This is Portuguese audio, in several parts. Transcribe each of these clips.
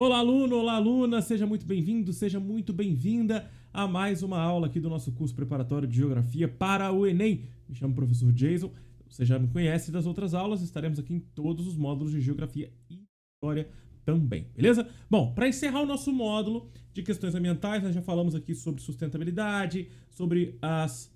Olá, aluno, olá, aluna, seja muito bem-vindo, seja muito bem-vinda a mais uma aula aqui do nosso curso preparatório de Geografia para o Enem. Me chamo professor Jason, você já me conhece das outras aulas, estaremos aqui em todos os módulos de Geografia e História também, beleza? Bom, para encerrar o nosso módulo de questões ambientais, nós já falamos aqui sobre sustentabilidade, sobre os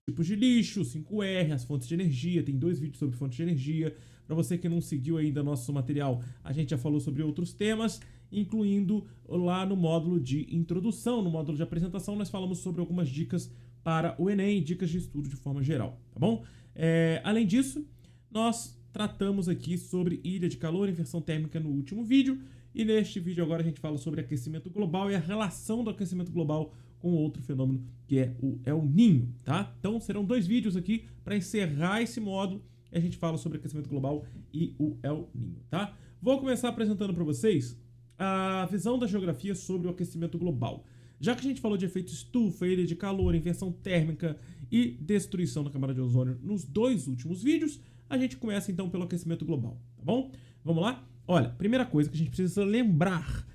tipos de lixo, 5R, as fontes de energia, tem 2 vídeos sobre fontes de energia. Para você que não seguiu ainda nosso material, a gente já falou sobre outros temas, incluindo lá no módulo de introdução, no módulo de apresentação, nós falamos sobre algumas dicas para o Enem, dicas de estudo de forma geral, tá bom? Além disso, nós tratamos aqui sobre ilha de calor e inversão térmica no último vídeo, e neste vídeo agora a gente fala sobre aquecimento global e a relação do aquecimento global com outro fenômeno que é o El Niño, tá? Então serão 2 vídeos aqui para encerrar esse módulo e a gente fala sobre aquecimento global e o El Niño, tá? Vou começar apresentando para vocês a visão da geografia sobre o aquecimento global. Já que a gente falou de efeito estufa, ilha de calor, inversão térmica e destruição da camada de ozônio nos 2 últimos vídeos, a gente começa então pelo aquecimento global, tá bom? Vamos lá? Olha, primeira coisa que a gente precisa lembrar,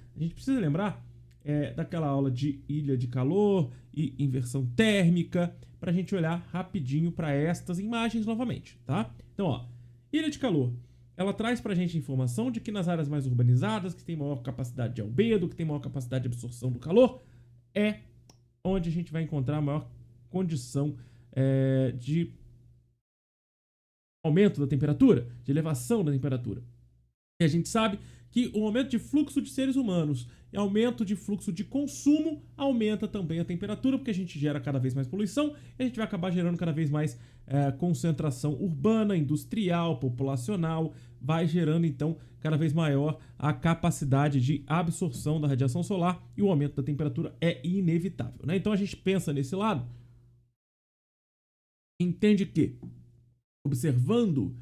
daquela aula de ilha de calor e inversão térmica, para a gente olhar rapidinho para estas imagens novamente, tá? Então, ó, ilha de calor, ela traz para a gente informação de que nas áreas mais urbanizadas, que tem maior capacidade de albedo, que tem maior capacidade de absorção do calor, é onde a gente vai encontrar a maior condição de aumento da temperatura, de elevação da temperatura. E a gente sabe que o aumento de fluxo de seres humanos e aumento de fluxo de consumo aumenta também a temperatura, porque a gente gera cada vez mais poluição e a gente vai acabar gerando cada vez mais concentração urbana, industrial, populacional, vai gerando então cada vez maior a capacidade de absorção da radiação solar e o aumento da temperatura é inevitável, né? Então a gente pensa nesse lado, entende que observando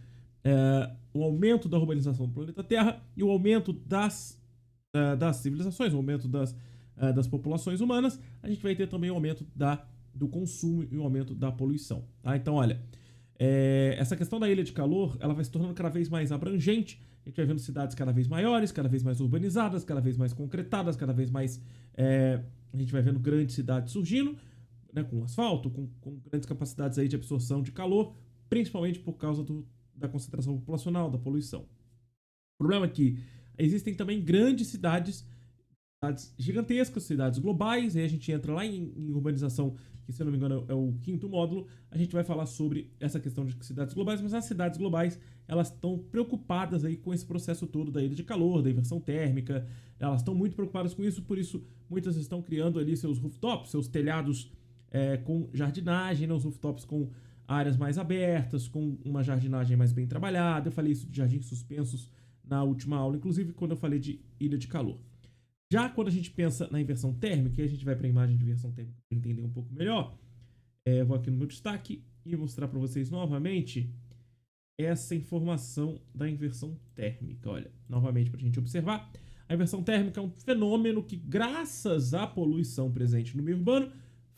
o aumento da urbanização do planeta Terra e o aumento das civilizações, o aumento das populações humanas, a gente vai ter também o aumento do consumo e o aumento da poluição. Tá? Então, olha, essa questão da ilha de calor, ela vai se tornando cada vez mais abrangente, a gente vai vendo cidades cada vez maiores, cada vez mais urbanizadas, cada vez mais concretadas, cada vez mais... a gente vai vendo grandes cidades surgindo, né, com asfalto, com grandes capacidades aí de absorção de calor, principalmente por causa da concentração populacional, da poluição. O problema é que existem também grandes cidades gigantescas, cidades globais, aí a gente entra lá em urbanização, que se eu não me engano é o 5º módulo, a gente vai falar sobre essa questão de cidades globais, mas as cidades globais, elas estão preocupadas aí com esse processo todo da ilha de calor, da inversão térmica, elas estão muito preocupadas com isso, por isso muitas estão criando ali seus rooftops, seus telhados com jardinagem, né, os rooftops com áreas mais abertas, com uma jardinagem mais bem trabalhada. Eu falei isso de jardins suspensos na última aula, inclusive quando eu falei de ilha de calor. Já quando a gente pensa na inversão térmica, e a gente vai para a imagem de inversão térmica para entender um pouco melhor, vou aqui no meu destaque e mostrar para vocês novamente essa informação da inversão térmica. Olha, novamente para a gente observar, a inversão térmica é um fenômeno que, graças à poluição presente no meio urbano,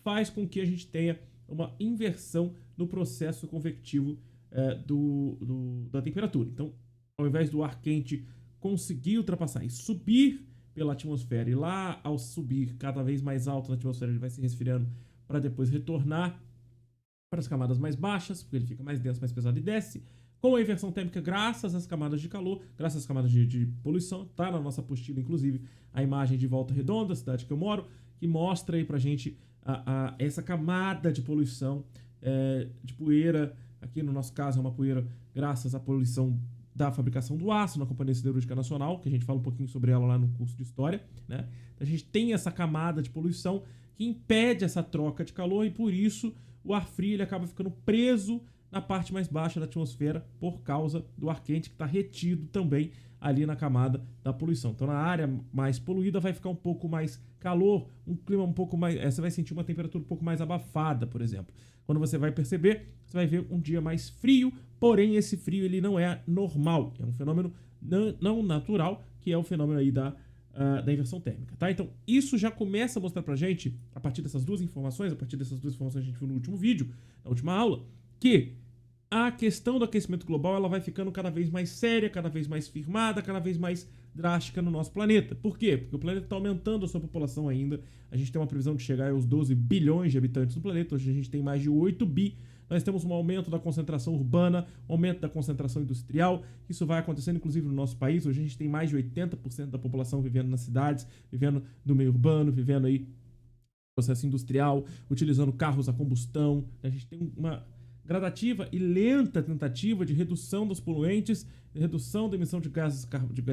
faz com que a gente tenha uma inversão no processo convectivo da temperatura. Então, ao invés do ar quente conseguir ultrapassar e subir pela atmosfera, e lá, ao subir cada vez mais alto na atmosfera, ele vai se resfriando para depois retornar para as camadas mais baixas, porque ele fica mais denso, mais pesado e desce. Com a inversão térmica, graças às camadas de calor, graças às camadas de poluição, tá na nossa apostila, inclusive, a imagem de Volta Redonda, a cidade que eu moro, que mostra aí pra gente essa camada de poluição, de poeira. Aqui no nosso caso é uma poeira graças à poluição da fabricação do aço na Companhia Siderúrgica Nacional, que a gente fala um pouquinho sobre ela lá no curso de História, né? A gente tem essa camada de poluição que impede essa troca de calor e por isso o ar frio ele acaba ficando preso na parte mais baixa da atmosfera por causa do ar quente que está retido também ali na camada da poluição. Então, na área mais poluída vai ficar um pouco mais calor, um clima um pouco mais... você vai sentir uma temperatura um pouco mais abafada, por exemplo. Quando você vai perceber, você vai ver um dia mais frio, porém esse frio ele não é normal, é um fenômeno não natural, que é o fenômeno aí da inversão térmica, tá? Então, isso já começa a mostrar pra gente, a partir dessas 2 informações, que a gente viu no último vídeo, na última aula, que a questão do aquecimento global ela vai ficando cada vez mais séria, cada vez mais firmada, cada vez mais drástica no nosso planeta. Por quê? Porque o planeta está aumentando a sua população ainda. A gente tem uma previsão de chegar aos 12 bilhões de habitantes no planeta. Hoje a gente tem mais de 8 bi. Nós temos um aumento da concentração urbana, um aumento da concentração industrial. Isso vai acontecendo, inclusive, no nosso país. Hoje a gente tem mais de 80% da população vivendo nas cidades, vivendo no meio urbano, vivendo aí processo industrial, utilizando carros a combustão. A gente tem uma gradativa e lenta tentativa de redução dos poluentes, redução da emissão de gás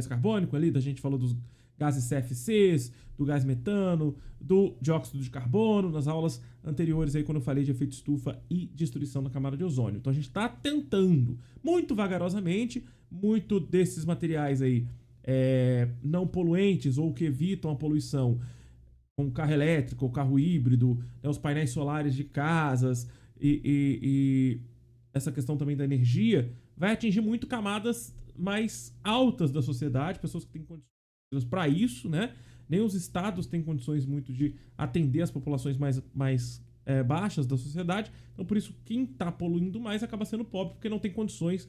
carbônico ali, da gente falou dos gases CFCs, do gás metano, do dióxido de carbono, nas aulas anteriores aí quando eu falei de efeito estufa e destruição da camada de ozônio. Então a gente está tentando, muito vagarosamente, muito desses materiais aí não poluentes ou que evitam a poluição, com carro elétrico, ou carro híbrido, né, os painéis solares de casas e essa questão também da energia, vai atingir muito camadas mais altas da sociedade, pessoas que têm condições para isso, né? Nem os estados têm condições muito de atender as populações mais baixas da sociedade. Então, por isso, quem está poluindo mais acaba sendo pobre, porque não tem condições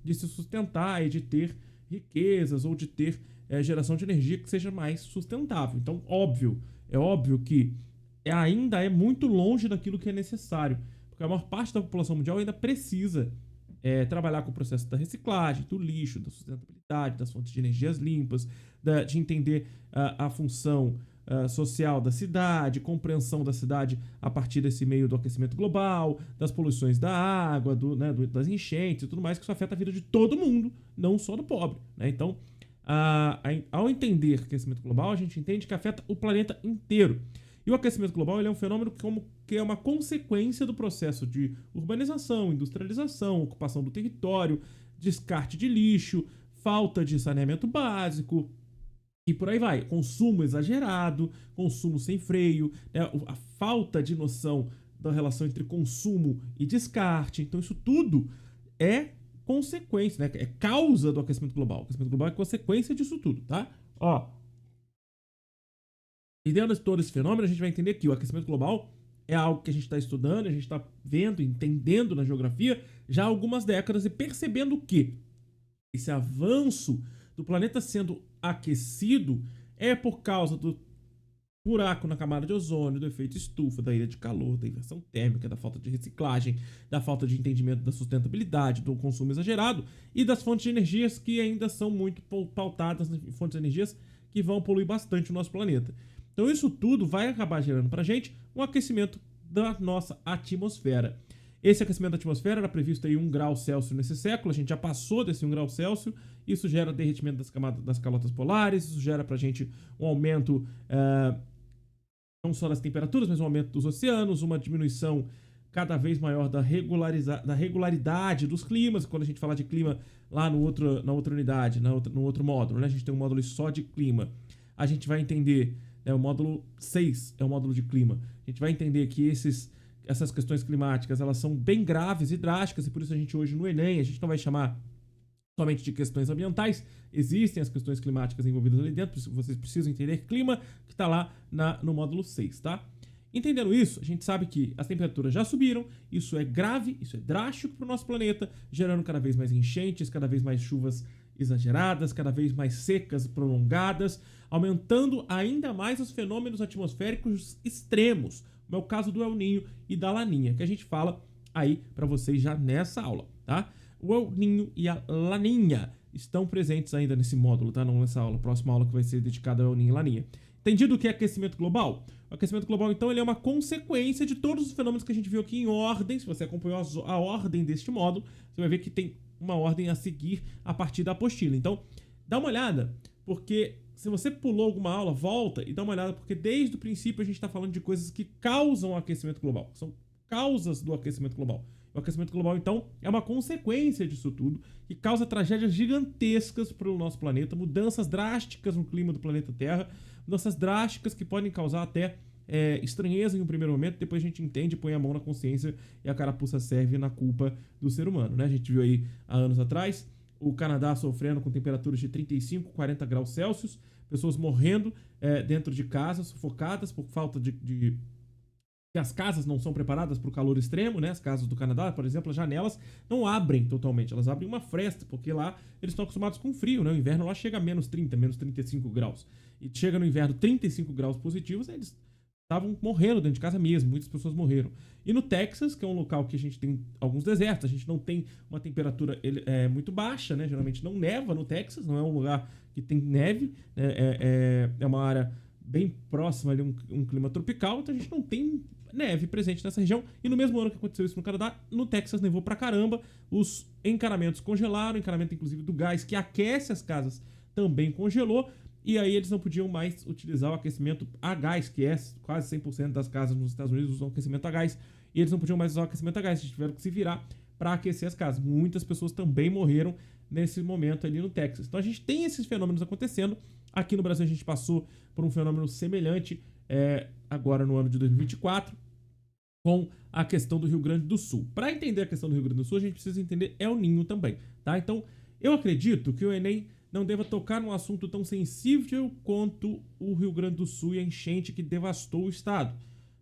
de se sustentar e de ter riquezas ou de ter geração de energia que seja mais sustentável. Então, é óbvio que ainda é muito longe daquilo que é necessário, porque a maior parte da população mundial ainda precisa trabalhar com o processo da reciclagem, do lixo, da sustentabilidade, das fontes de energias limpas, de entender a função social da cidade, compreensão da cidade a partir desse meio do aquecimento global, das poluições da água, das enchentes e tudo mais, que isso afeta a vida de todo mundo, não só do pobre, né? Então, ao entender aquecimento global, a gente entende que afeta o planeta inteiro. E o aquecimento global ele é um fenômeno que é uma consequência do processo de urbanização, industrialização, ocupação do território, descarte de lixo, falta de saneamento básico e por aí vai. Consumo exagerado, consumo sem freio, né? A falta de noção da relação entre consumo e descarte. Então isso tudo é consequência, né? É causa do aquecimento global. O aquecimento global é consequência disso tudo, tá? E dentro de todo esse fenômeno, a gente vai entender que o aquecimento global é algo que a gente está estudando, a gente está vendo, entendendo na geografia já há algumas décadas e percebendo que esse avanço do planeta sendo aquecido é por causa do buraco na camada de ozônio, do efeito estufa, da ilha de calor, da inversão térmica, da falta de reciclagem, da falta de entendimento da sustentabilidade, do consumo exagerado e das fontes de energias que ainda são muito pautadas em fontes de energias que vão poluir bastante o nosso planeta. Então isso tudo vai acabar gerando pra gente um aquecimento da nossa atmosfera. Esse aquecimento da atmosfera era previsto aí 1 grau Celsius nesse século, a gente já passou desse 1 grau Celsius, isso gera derretimento das calotas polares, isso gera pra gente um aumento não só das temperaturas, mas um aumento dos oceanos, uma diminuição cada vez maior da regularidade dos climas. Quando a gente fala de clima lá na outra unidade, no outro módulo, né? A gente tem um módulo só de clima. A gente vai entender, o módulo 6 é o módulo de clima. A gente vai entender que essas questões climáticas elas são bem graves e drásticas, e por isso a gente hoje no Enem, a gente não vai chamar somente de questões ambientais, existem as questões climáticas envolvidas ali dentro, vocês precisam entender clima, que está lá no módulo 6, tá? Entendendo isso, a gente sabe que as temperaturas já subiram, isso é grave, isso é drástico para o nosso planeta, gerando cada vez mais enchentes, cada vez mais chuvas exageradas, cada vez mais secas, prolongadas, aumentando ainda mais os fenômenos atmosféricos extremos, como é o caso do El Niño e da Laninha, que a gente fala aí para vocês já nessa aula, tá? O El Niño e a Laninha estão presentes ainda nesse módulo, tá? Não nessa aula, próxima aula que vai ser dedicada ao El Niño e Laninha. Entendido o que é aquecimento global? O aquecimento global, então, ele é uma consequência de todos os fenômenos que a gente viu aqui em ordem. Se você acompanhou a ordem deste módulo, você vai ver que tem uma ordem a seguir a partir da apostila. Então, dá uma olhada, porque se você pulou alguma aula, volta e dá uma olhada, porque desde o princípio a gente está falando de coisas que causam o aquecimento global. São causas do aquecimento global. O aquecimento global, então, é uma consequência disso tudo, que causa tragédias gigantescas para o nosso planeta, mudanças drásticas no clima do planeta Terra, mudanças drásticas que podem causar até estranheza em um primeiro momento, depois a gente entende, põe a mão na consciência e a carapuça serve na culpa do ser humano, né? A gente viu aí há anos atrás o Canadá sofrendo com temperaturas de 35, 40 graus Celsius, pessoas morrendo dentro de casas, sufocadas por falta de que as casas não são preparadas para o calor extremo, né? As casas do Canadá, por exemplo, as janelas não abrem totalmente, elas abrem uma fresta, porque lá eles estão acostumados com frio, né? O inverno lá chega a menos 30, menos 35 graus. E chega no inverno 35 graus positivos, eles estavam morrendo dentro de casa mesmo, muitas pessoas morreram. E no Texas, que é um local que a gente tem alguns desertos, a gente não tem uma temperatura muito baixa, né? Geralmente não neva no Texas, não é um lugar que tem neve, né? É uma área bem próxima ali, um clima tropical, então a gente não tem neve presente nessa região. E no mesmo ano que aconteceu isso no Canadá, no Texas nevou pra caramba, os encanamentos congelaram, o encanamento inclusive do gás que aquece as casas também congelou, e aí eles não podiam mais utilizar o aquecimento a gás, que é quase 100% das casas nos Estados Unidos usam aquecimento a gás, e eles não podiam mais usar o aquecimento a gás, eles tiveram que se virar para aquecer as casas. Muitas pessoas também morreram nesse momento ali no Texas. Então a gente tem esses fenômenos acontecendo. Aqui no Brasil a gente passou por um fenômeno semelhante agora no ano de 2024, com a questão do Rio Grande do Sul. Para entender a questão do Rio Grande do Sul, a gente precisa entender El Niño também, tá? Então, eu acredito que o Enem não deva tocar num assunto tão sensível quanto o Rio Grande do Sul e a enchente que devastou o estado.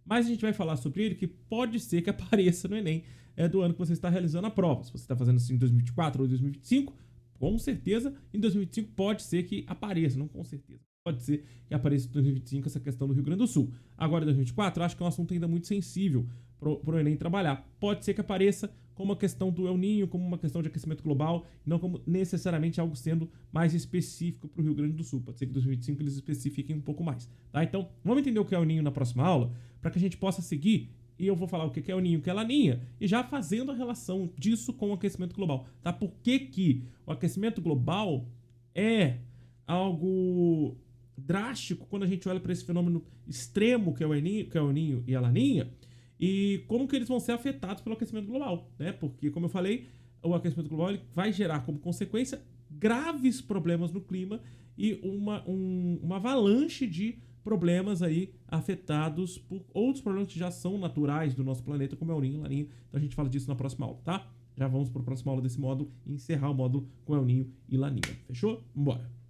Mas a gente vai falar sobre ele, que pode ser que apareça no Enem do ano que você está realizando a prova. Se você está fazendo isso em 2024 ou 2025, com certeza em 2025 pode ser que apareça, não com certeza. Pode ser que apareça em 2025 essa questão do Rio Grande do Sul. Agora, em 2024, acho que é um assunto ainda muito sensível para o Enem trabalhar. Pode ser que apareça como uma questão do El Niño, como uma questão de aquecimento global, não como necessariamente algo sendo mais específico para o Rio Grande do Sul. Pode ser que em 2025 eles especifiquem um pouco mais, tá? Então, vamos entender o que é El Niño na próxima aula, para que a gente possa seguir, e eu vou falar o que é El Niño, o que é Laninha, e já fazendo a relação disso com o aquecimento global, tá? Por que o aquecimento global é algo drástico quando a gente olha para esse fenômeno extremo que é o El Niño e a Laninha, e como que eles vão ser afetados pelo aquecimento global, né? Porque, como eu falei, o aquecimento global ele vai gerar como consequência graves problemas no clima e uma avalanche de problemas aí afetados por outros problemas que já são naturais do nosso planeta, como é o El Niño e Laninha. Então a gente fala disso na próxima aula, tá? Já vamos para a próxima aula desse módulo e encerrar o módulo com El Niño e Laninha. Fechou? Vambora!